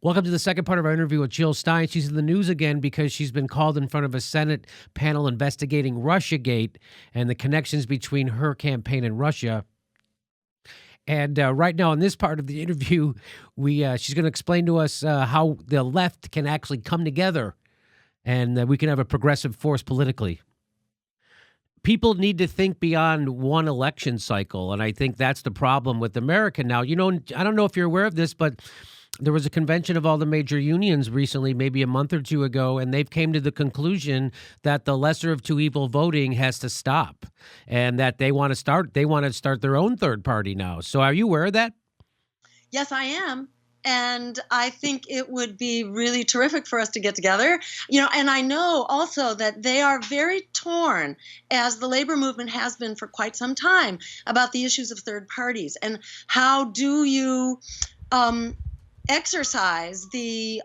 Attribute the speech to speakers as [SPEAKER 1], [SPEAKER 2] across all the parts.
[SPEAKER 1] Welcome to the second part of our interview with Jill Stein. She's in the news again because she's been called in front of a Senate panel investigating Russiagate and the connections between her campaign and Russia. And right now in this part of the interview, she's going to explain to us how the left can actually come together and we can have a progressive force politically. People need to think beyond one election cycle, and I think that's the problem with America now. You know, I don't know if you're aware of this, but there was a convention of all the major unions recently, maybe a month or two ago, and they've came to the conclusion that the lesser of two evil voting has to stop, and that they want to start their own third party now. So are you aware of that?
[SPEAKER 2] Yes, I am. And I think it would be really terrific for us to get together. And I know also that they are very torn, as the labor movement has been for quite some time, about the issues of third parties and how do you exercise the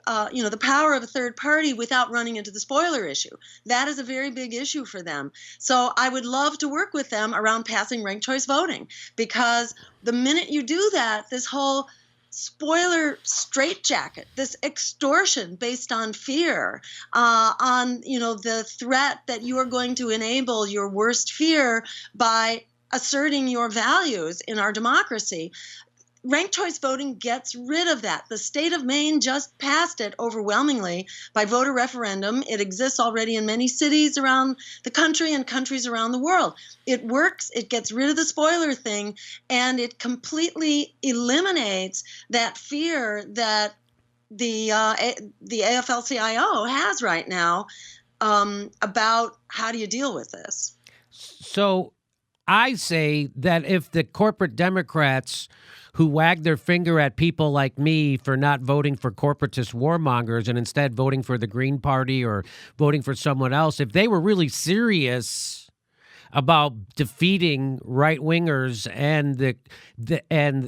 [SPEAKER 2] power of a third party without running into the spoiler issue. That is a very big issue for them. So I would love to work with them around passing ranked choice voting, because the minute you do that, this whole spoiler straitjacket, this extortion based on fear, on the threat that you are going to enable your worst fear by asserting your values in our democracy. Ranked choice voting gets rid of that. The state of Maine just passed it overwhelmingly by voter referendum. It exists already in many cities around the country and countries around the world. It works. It gets rid of the spoiler thing, and it completely eliminates that fear that the AFL-CIO has right now about how do you deal with this.
[SPEAKER 1] So I say that if the corporate Democrats who wag their finger at people like me for not voting for corporatist warmongers and instead voting for the Green Party or voting for someone else, if they were really serious about defeating right-wingers and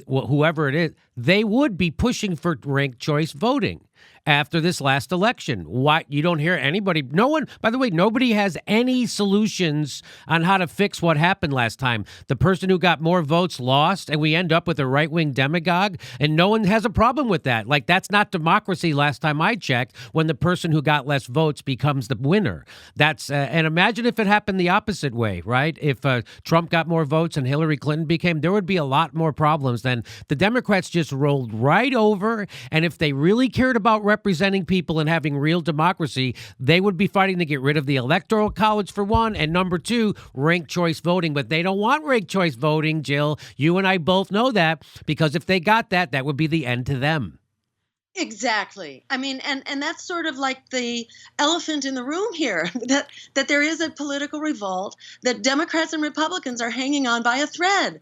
[SPEAKER 1] whoever it is, they would be pushing for ranked choice voting after this last election. Why you don't hear anybody? No one, by the way, nobody has any solutions on how to fix what happened last time. The person who got more votes lost, and we end up with a right-wing demagogue, and no one has a problem with that. Like, that's not democracy last time I checked, when the person who got less votes becomes the winner. That's and imagine if it happened the opposite way, right? If Trump got more votes and Hillary Clinton there would be a lot more problems. Then the Democrats just rolled right over, and if they really cared about representing people and having real democracy, they would be fighting to get rid of the Electoral College, for one, and number two, ranked choice voting. But they don't want ranked choice voting, Jill. You and I both know that, because if they got that, that would be the end to them.
[SPEAKER 2] Exactly. I mean, and that's sort of like the elephant in the room here, that there is a political revolt, that Democrats and Republicans are hanging on by a thread.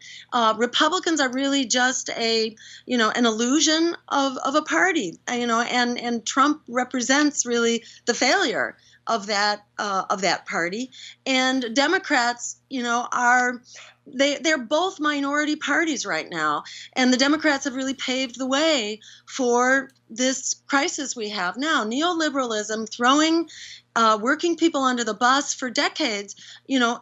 [SPEAKER 2] Republicans are really just an illusion of a party, and Trump represents really the failure of that party. And Democrats, they're both minority parties right now, and the Democrats have really paved the way for this crisis we have now. Neoliberalism, throwing working people under the bus for decades,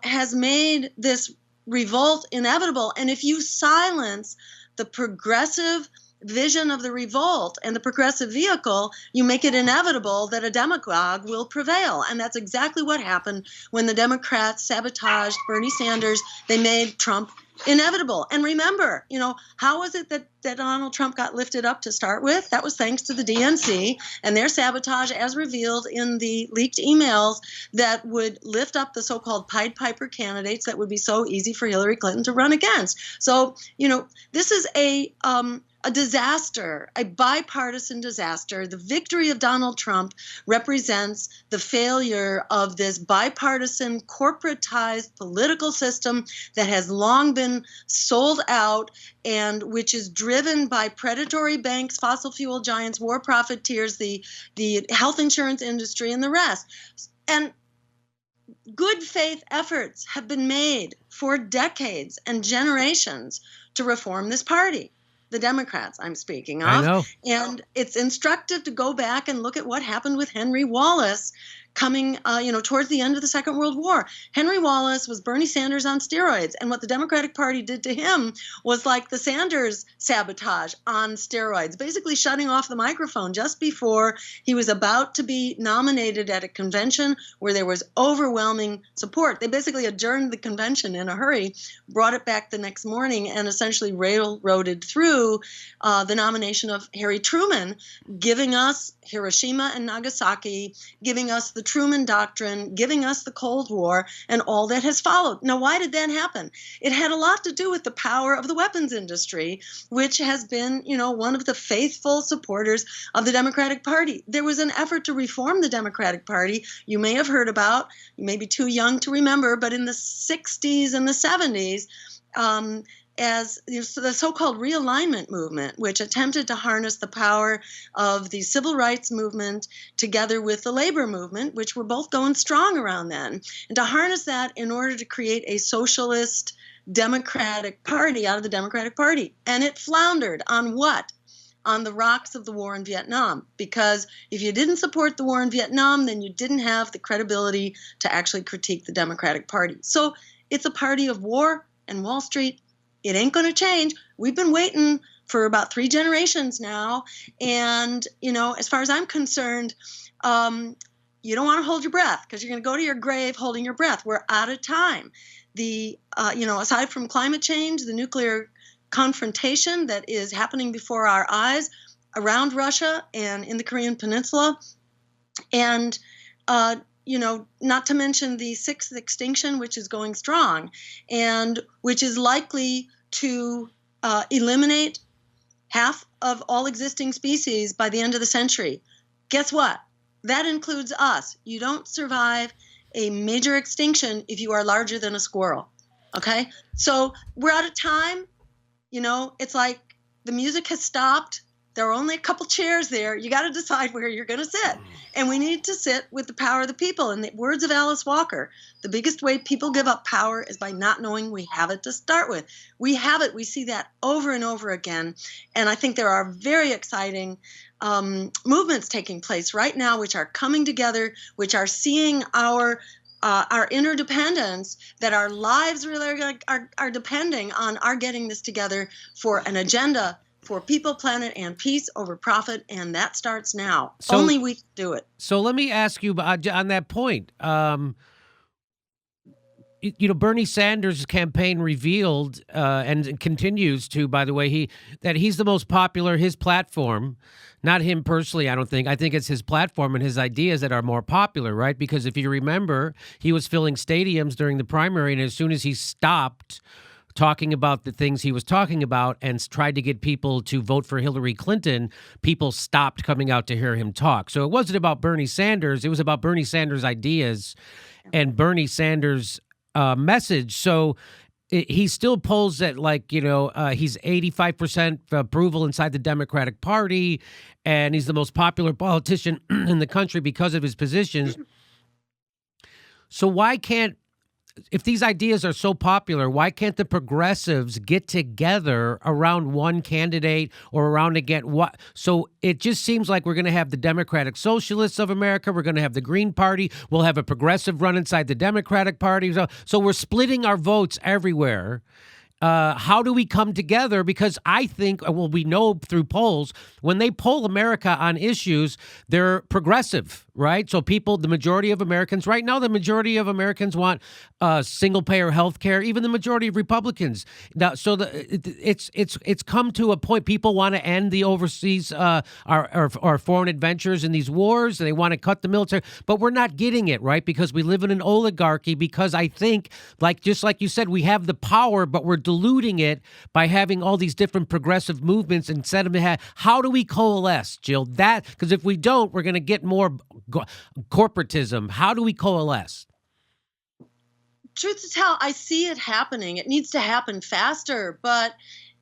[SPEAKER 2] has made this revolt inevitable. And if you silence the progressive vision of the revolt and the progressive vehicle, you make it inevitable that a demagogue will prevail. And that's exactly what happened when the Democrats sabotaged Bernie Sanders. They made Trump inevitable. And remember, how was it that Donald Trump got lifted up to start with? That was thanks to the DNC and their sabotage, as revealed in the leaked emails that would lift up the so-called Pied Piper candidates that would be so easy for Hillary Clinton to run against. So, this is a disaster, a bipartisan disaster. The victory of Donald Trump represents the failure of this bipartisan, corporatized political system that has long been sold out and which is driven by predatory banks, fossil fuel giants, war profiteers, the health insurance industry, and the rest. And good faith efforts have been made for decades and generations to reform this party. The Democrats I'm speaking of.
[SPEAKER 1] I know.
[SPEAKER 2] And it's instructive to go back and look at what happened with Henry Wallace coming, towards the end of the Second World War. Henry Wallace was Bernie Sanders on steroids, and what the Democratic Party did to him was like the Sanders sabotage on steroids, basically shutting off the microphone just before he was about to be nominated at a convention where there was overwhelming support. They basically adjourned the convention in a hurry, brought it back the next morning, and essentially railroaded through the nomination of Harry Truman, giving us Hiroshima and Nagasaki, giving us the Truman Doctrine, giving us the Cold War, and all that has followed. Now, why did that happen? It had a lot to do with the power of the weapons industry, which has been, one of the faithful supporters of the Democratic Party. There was an effort to reform the Democratic Party. You may have heard about, you may be too young to remember, but in the 60s and the 70s, as the so-called realignment movement, which attempted to harness the power of the civil rights movement together with the labor movement, which were both going strong around then, and to harness that in order to create a socialist Democratic Party out of the Democratic Party. And it floundered on what? On the rocks of the war in Vietnam. Because if you didn't support the war in Vietnam, then you didn't have the credibility to actually critique the Democratic Party. So it's a party of war and Wall Street. It ain't going to change. We've been waiting for about 3 generations now. And, as far as I'm concerned, you don't want to hold your breath because you're going to go to your grave holding your breath. We're out of time. Aside from climate change, the nuclear confrontation that is happening before our eyes around Russia and in the Korean Peninsula, and not to mention the 6th extinction, which is going strong and which is likely to eliminate half of all existing species by the end of the century. Guess what? That includes us. You don't survive a major extinction if you are larger than a squirrel. Okay? So we're out of time. It's like the music has stopped. There are only a couple chairs there. You got to decide where you're going to sit. And we need to sit with the power of the people. In the words of Alice Walker, the biggest way people give up power is by not knowing we have it to start with. We have it. We see that over and over again. And I think there are very exciting movements taking place right now, which are coming together, which are seeing our interdependence, that our lives really are depending on our getting this together for an agenda for people, planet, and peace over profit, and that starts now. So, only we can do it.
[SPEAKER 1] So let me ask you on that point. Bernie Sanders' campaign revealed and continues to, by the way, that he's the most popular, his platform, not him personally, I don't think. I think it's his platform and his ideas that are more popular, right? Because if you remember, he was filling stadiums during the primary, and as soon as he stopped talking about the things he was talking about and tried to get people to vote for Hillary Clinton, people stopped coming out to hear him talk. So it wasn't about Bernie Sanders. It was about Bernie Sanders' ideas and Bernie Sanders' message. So he still polls at he's 85% approval inside the Democratic Party, and he's the most popular politician in the country because of his positions. So why can't, if these ideas are so popular, why can't the progressives get together around one candidate or around again? What? So it just seems like we're going to have the Democratic Socialists of America. We're going to have the Green Party. We'll have a progressive run inside the Democratic Party. So we're splitting our votes everywhere. How do we come together? Because I think, we know through polls, when they poll America on issues, they're progressive, right? So the majority of Americans, right now, the majority of Americans want single-payer health care, even the majority of Republicans. Now, so it's come to a point, people want to end the overseas, our foreign adventures in these wars, and they want to cut the military, but we're not getting it, right? Because we live in an oligarchy, because I think, just like you said, we have the power, but we're diluting it by having all these different progressive movements instead of how do we coalesce, Jill? Because if we don't, we're going to get more corporatism. How do we coalesce?
[SPEAKER 2] Truth to tell, I see it happening. It needs to happen faster, but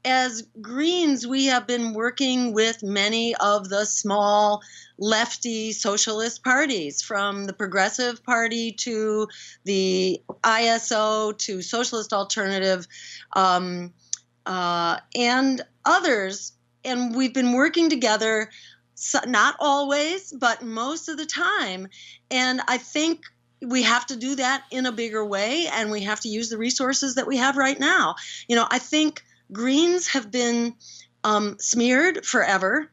[SPEAKER 2] as Greens, we have been working with many of the small lefty socialist parties, from the Progressive Party to the ISO to Socialist Alternative, and others. And we've been working together So, not always, but most of the time. And I think we have to do that in a bigger way, and we have to use the resources that we have right now. I think Greens have been smeared forever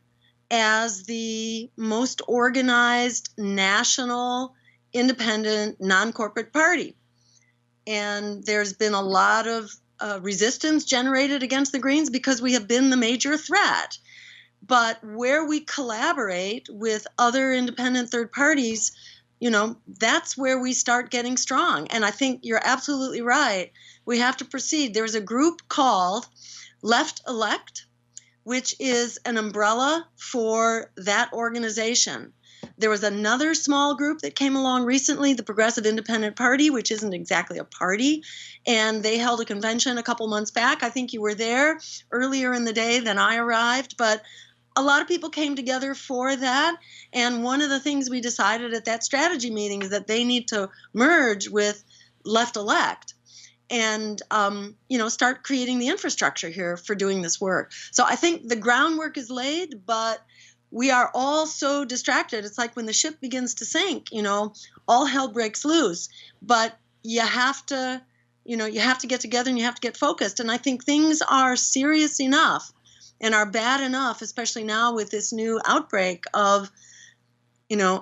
[SPEAKER 2] as the most organized, national, independent, non-corporate party. And there's been a lot of resistance generated against the Greens because we have been the major threat. But where we collaborate with other independent third parties, that's where we start getting strong. And I think you're absolutely right. We have to proceed. There's a group called Left Elect, which is an umbrella for that organization. There was another small group that came along recently, the Progressive Independent Party, which isn't exactly a party, and they held a convention a couple months back. I think you were there earlier in the day than I arrived, but a lot of people came together for that. And one of the things we decided at that strategy meeting is that they need to merge with Left Elect and start creating the infrastructure here for doing this work. So I think the groundwork is laid, but we are all so distracted. It's like when the ship begins to sink, all hell breaks loose. But you have to get together and you have to get focused. And I think things are serious enough and are bad enough, especially now with this new outbreak of,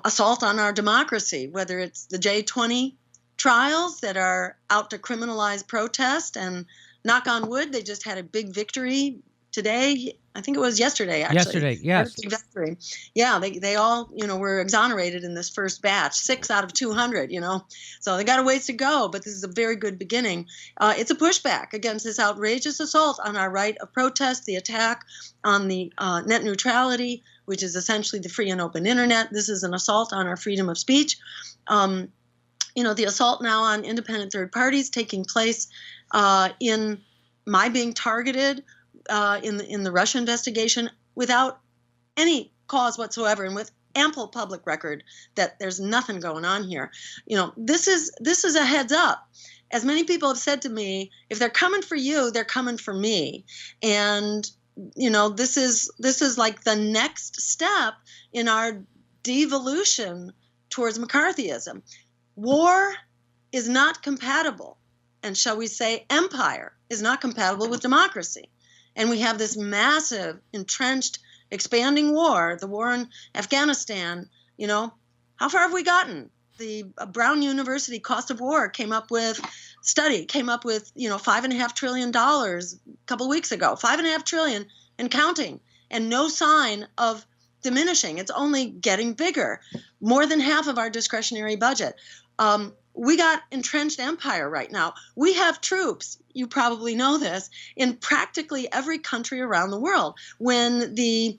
[SPEAKER 2] assault on our democracy, whether it's the J20 trials that are out to criminalize protest, and knock on wood, they just had a big victory today. I think it was yesterday, actually.
[SPEAKER 1] Yesterday, yes.
[SPEAKER 2] Big victory. Yeah, they all, were exonerated in this first batch, 6 out of 200, So they got a ways to go, but this is a very good beginning. It's a pushback against this outrageous assault on our right of protest, the attack on the net neutrality, which is essentially the free and open internet. This is an assault on our freedom of speech. The assault now on independent third parties taking place in my being targeted in the Russia investigation without any cause whatsoever, and with ample public record that there's nothing going on here. This is a heads up. As many people have said to me, if they're coming for you, they're coming for me. And this is like the next step in our devolution towards McCarthyism. War is not compatible, and shall we say empire is not compatible with democracy. And we have this massive, entrenched, expanding war, the war in Afghanistan. How far have we gotten? The Brown University Cost of War came up with $5.5 trillion a couple of weeks ago, $5.5 trillion and counting, and no sign of diminishing. It's only getting bigger. More than half of our discretionary budget. We got entrenched empire right now. We have troops, you probably know this, in practically every country around the world. When the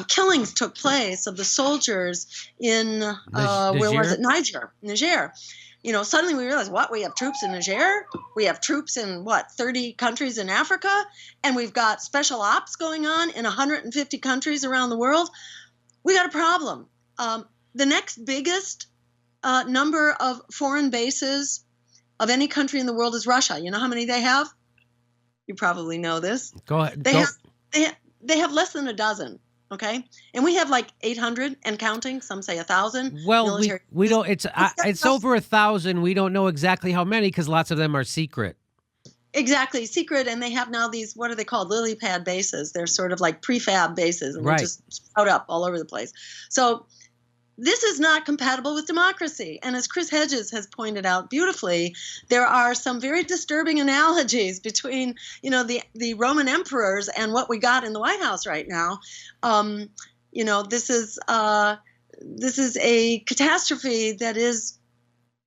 [SPEAKER 2] killings took place of the soldiers in where was it? Niger. Suddenly we realized, we have troops in Niger, we have troops in 30 countries in Africa, and we've got special ops going on in 150 countries around the world. We got a problem. The next biggest number of foreign bases of any country in the world is Russia. You know how many they have? You probably know this.
[SPEAKER 1] Go ahead.
[SPEAKER 2] They have less than a dozen. Okay, and we have 800 and counting. Some say 1,000.
[SPEAKER 1] Well, we don't. It's over 1,000. We don't know exactly how many because lots of them are secret.
[SPEAKER 2] Exactly, secret, and they have now these, what are they called, lily pad bases. They're sort of like prefab bases, and they just sprout up all over the place. So this is not compatible with democracy. And as Chris Hedges has pointed out beautifully, there are some very disturbing analogies between, the Roman emperors and what we got in the White House right now. This is a catastrophe that is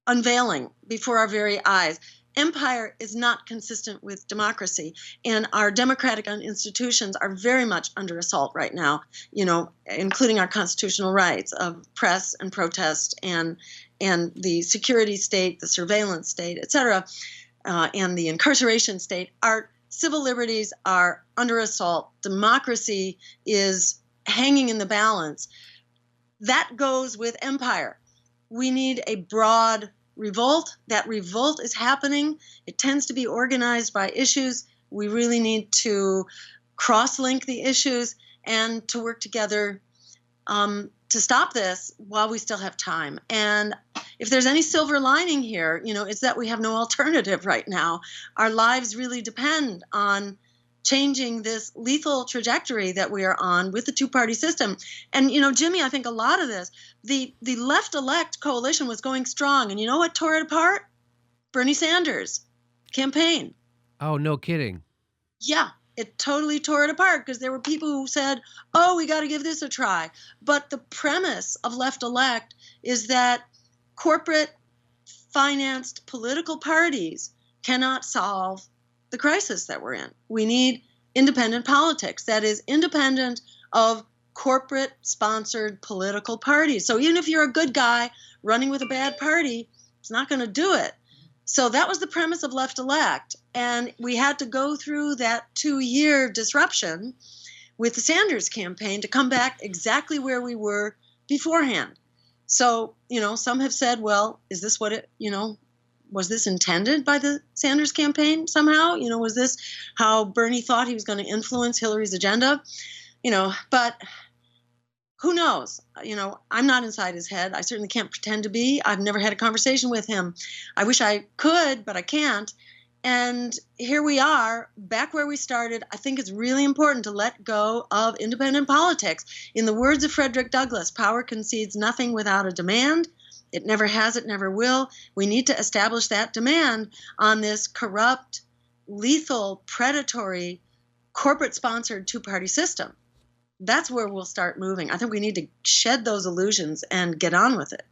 [SPEAKER 2] unveiling before our very eyes. Empire is not consistent with democracy, and our democratic institutions are very much under assault right now, including our constitutional rights of press and protest and the security state, the surveillance state, et cetera, and the incarceration state. Our civil liberties are under assault. Democracy is hanging in the balance. That goes with empire. We need a broad revolt. That revolt is happening. It tends to be organized by issues. We really need to cross-link the issues and to work together to stop this while we still have time. And if there's any silver lining here, it's that we have no alternative right now. Our lives really depend on changing this lethal trajectory that we are on with the two-party system. And, Jimmy, I think a lot of this, the left-elect coalition was going strong. And you know what tore it apart? Bernie Sanders' campaign.
[SPEAKER 1] Oh, no kidding.
[SPEAKER 2] Yeah. It totally tore it apart because there were people who said, oh, we got to give this a try. But the premise of left-elect is that corporate financed political parties cannot solve the crisis that we're in. We need independent politics that is independent of corporate sponsored political parties. So even if you're a good guy running with a bad party, it's not going to do it. So that was the premise of left-elect. And we had to go through that 2-year disruption with the Sanders campaign to come back exactly where we were beforehand. So, some have said, well, is this what it, was this intended by the Sanders campaign somehow? Was this how Bernie thought he was going to influence Hillary's agenda? But who knows? I'm not inside his head. I certainly can't pretend to be. I've never had a conversation with him. I wish I could, but I can't. And here we are, back where we started. I think it's really important to let go of independent politics. In the words of Frederick Douglass, power concedes nothing without a demand. It never has, it never will. We need to establish that demand on this corrupt, lethal, predatory, corporate-sponsored two-party system. That's where we'll start moving. I think we need to shed those illusions and get on with it.